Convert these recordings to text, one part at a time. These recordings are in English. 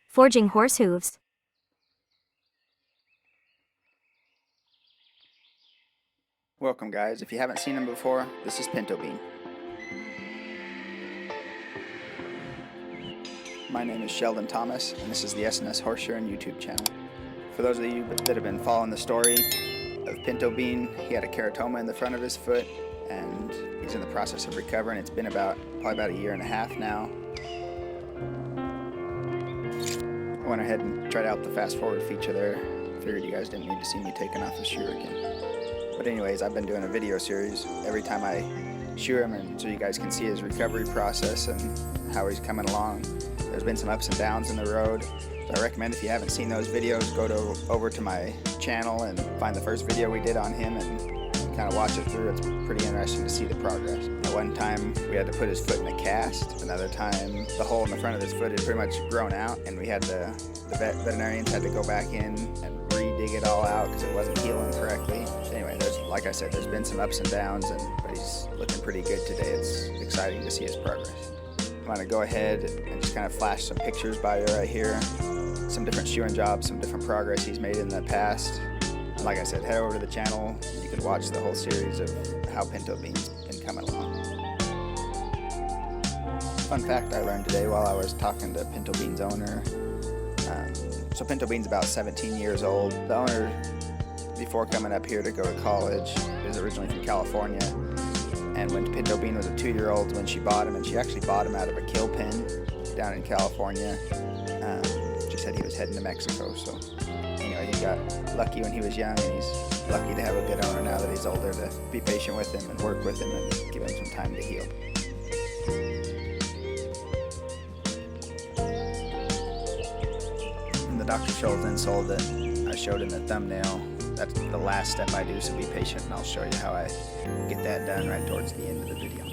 Forging horse hooves. Welcome guys, if you haven't seen him before, this is Pinto Bean. My name is Sheldon Thomas, and this is the SNS Horseshoe YouTube channel. For those of you that have been following the story of Pinto Bean, he had a keratoma in the front of his foot, and he's in the process of recovering. It's been probably about a year and a half now. I went ahead and tried out the fast forward feature there. Figured you guys didn't need to see me taking off the shoe again. But anyways, I've been doing a video series every time I shoe him, and so you guys can see his recovery process and how he's coming along. There's been some ups and downs in the road, so I recommend if you haven't seen those videos, go over to my channel and find the first video we did on him and kind of watch it through. It's pretty interesting to see the progress. At one time we had to put his foot in a cast. Another time the hole in the front of his foot had pretty much grown out, and we had the veterinarians had to go back in and dig it all out because it wasn't healing correctly. Anyway, like I said, there's been some ups and downs, but he's looking pretty good today. It's exciting to see his progress. I'm going to go ahead and just kind of flash some pictures by you right here. Some different shoeing jobs, some different progress he's made in the past. And like I said, head over to the channel and you can watch the whole series of how Pinto Bean's been coming along. Fun fact I learned today while I was talking to Pinto Bean's owner. So Pinto Bean's about 17 years old. The owner, before coming up here to go to college, is originally from California. And when Pinto Bean was a 2-year-old when she bought him, and she actually bought him out of a kill pen down in California. She said he was heading to Mexico. So anyway, he got lucky when he was young, and he's lucky to have a good owner now that he's older to be patient with him and work with him and give him some time to heal. Dr. Scholl's insole that I showed in the thumbnail, that's the last step I do, so be patient and I'll show you how I get that done right towards the end of the video.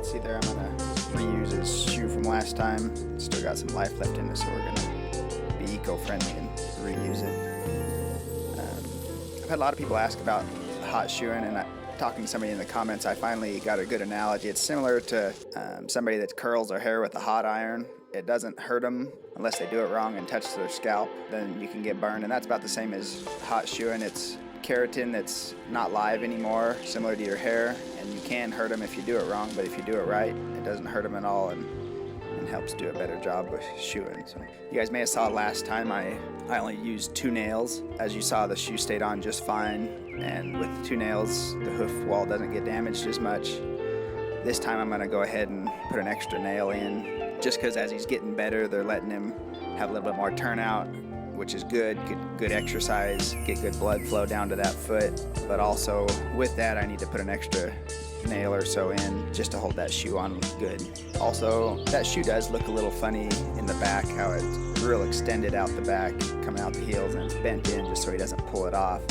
See there, I'm going to reuse his shoe from last time. Still got some life left in it, so we're going to be eco-friendly and reuse it. I've had a lot of people ask about hot shoeing, and talking to somebody in the comments, I finally got a good analogy. It's similar to somebody that curls their hair with a hot iron. It doesn't hurt them unless they do it wrong and touch their scalp. Then you can get burned, and that's about the same as hot shoeing. It's keratin that's not live anymore, similar to your hair, and you can hurt them if you do it wrong, but if you do it right, it doesn't hurt them at all and helps do a better job with shoeing. So you guys may have saw last time I only used 2 nails. As you saw, the shoe stayed on just fine, and with the 2 nails, the hoof wall doesn't get damaged as much. This time I'm going to go ahead and put an extra nail in just because as he's getting better, they're letting him have a little bit more turnout, which is good exercise, get good blood flow down to that foot. But also with that, I need to put an extra nail or so in just to hold that shoe on good. Also, that shoe does look a little funny in the back, how it's real extended out the back, coming out the heels, and it's bent in just so he doesn't pull it off.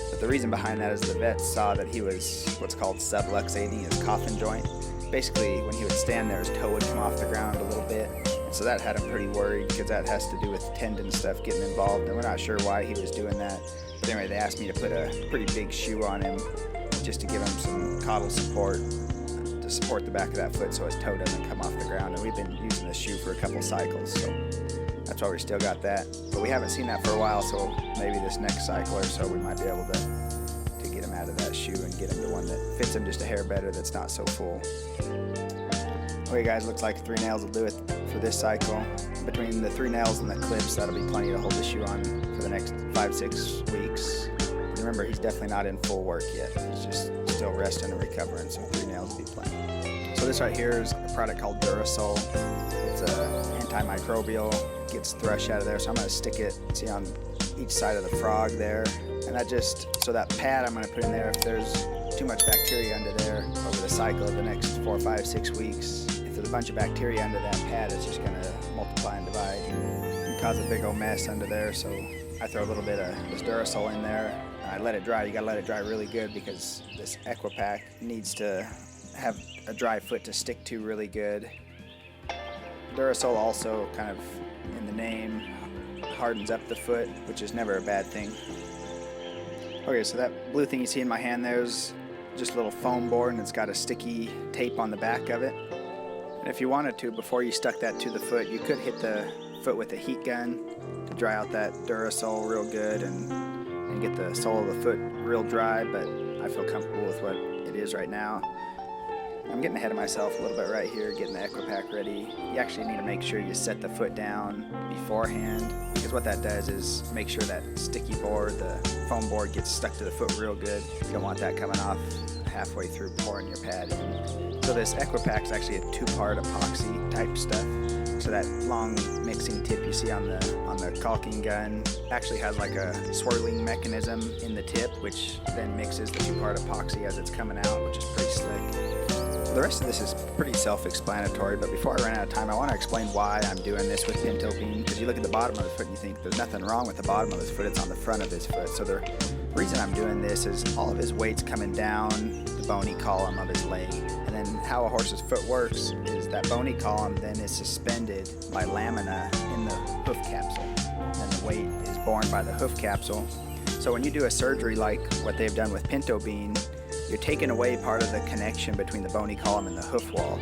But the reason behind that is the vet saw that he was what's called subluxating his coffin joint. Basically, when he would stand there, his toe would come off the ground a little bit. And so that had him pretty worried, because that has to do with tendon stuff getting involved, and we're not sure why he was doing that. But anyway, they asked me to put a pretty big shoe on him just to give him some caudal support, to support the back of that foot so his toe doesn't come off the ground. And we've been using this shoe for a couple cycles, so that's why we still got that. But we haven't seen that for a while, so maybe this next cycle or so we might be able to get him out of that shoe and get him to one that fits him just a hair better, that's not so full. Okay guys, looks like 3 nails will do it for this cycle. Between the 3 nails and the clips, that'll be plenty to hold the shoe on for the next 5-6 weeks. Remember, he's definitely not in full work yet. He's just still resting and recovering, so 3 nails will be plenty. So this right here is a product called Durasol. It's antimicrobial, gets thrush out of there. So I'm going to stick it, see, on each side of the frog there. And that just, so that pad I'm going to put in there, if there's too much bacteria under there over the cycle of the next 4, 5, 6 weeks, if there's a bunch of bacteria under that pad, it's just going to multiply and divide and cause a big old mess under there. So I throw a little bit of this Durasol in there. I let it dry. You gotta let it dry really good, because this Equipack needs to have a dry foot to stick to really good. Durasol also, kind of in the name, hardens up the foot, which is never a bad thing. Okay, so that blue thing you see in my hand there is just a little foam board, and it's got a sticky tape on the back of it. And if you wanted to, before you stuck that to the foot, you could hit the foot with a heat gun to dry out that Durasol real good and get the sole of the foot real dry, but I feel comfortable with what it is right now. I'm getting ahead of myself a little bit right here, getting the Equipack ready. You actually need to make sure you set the foot down beforehand, because what that does is make sure that sticky board, the foam board, gets stuck to the foot real good. You don't want that coming off halfway through pouring your pad in. So this Equipack is actually a 2-part epoxy type stuff. So that long mixing tip you see on the caulking gun actually has like a swirling mechanism in the tip, which then mixes the 2-part epoxy as it's coming out, which is pretty slick. The rest of this is pretty self-explanatory, but before I run out of time, I want to explain why I'm doing this with Pinto Bean, because you look at the bottom of the foot and you think there's nothing wrong with the bottom of his foot, it's on the front of his foot. So the reason I'm doing this is all of his weight's coming down the bony column of his leg. And then how a horse's foot works is that bony column then is suspended by lamina in the hoof capsule, and the weight is borne by the hoof capsule. So when you do a surgery like what they've done with Pinto Bean, you're taking away part of the connection between the bony column and the hoof wall.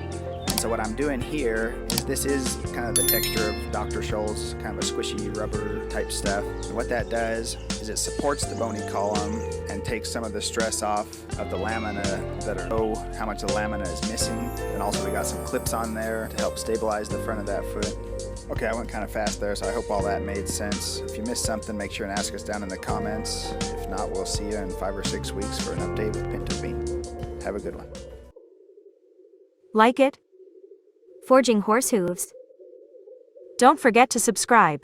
And so what I'm doing here is, this is kind of the texture of Dr. Scholl's, kind of a squishy rubber type stuff. And what that does is it supports the bony column and takes some of the stress off of the lamina that are how much the lamina is missing. And also we got some clips on there to help stabilize the front of that foot. Okay, I went kind of fast there, so I hope all that made sense. If you missed something, make sure and ask us down in the comments. If not, we'll see you in 5 or 6 weeks for an update with Pinto Bean. Have a good one. Like it? Forging horse hooves. Don't forget to subscribe.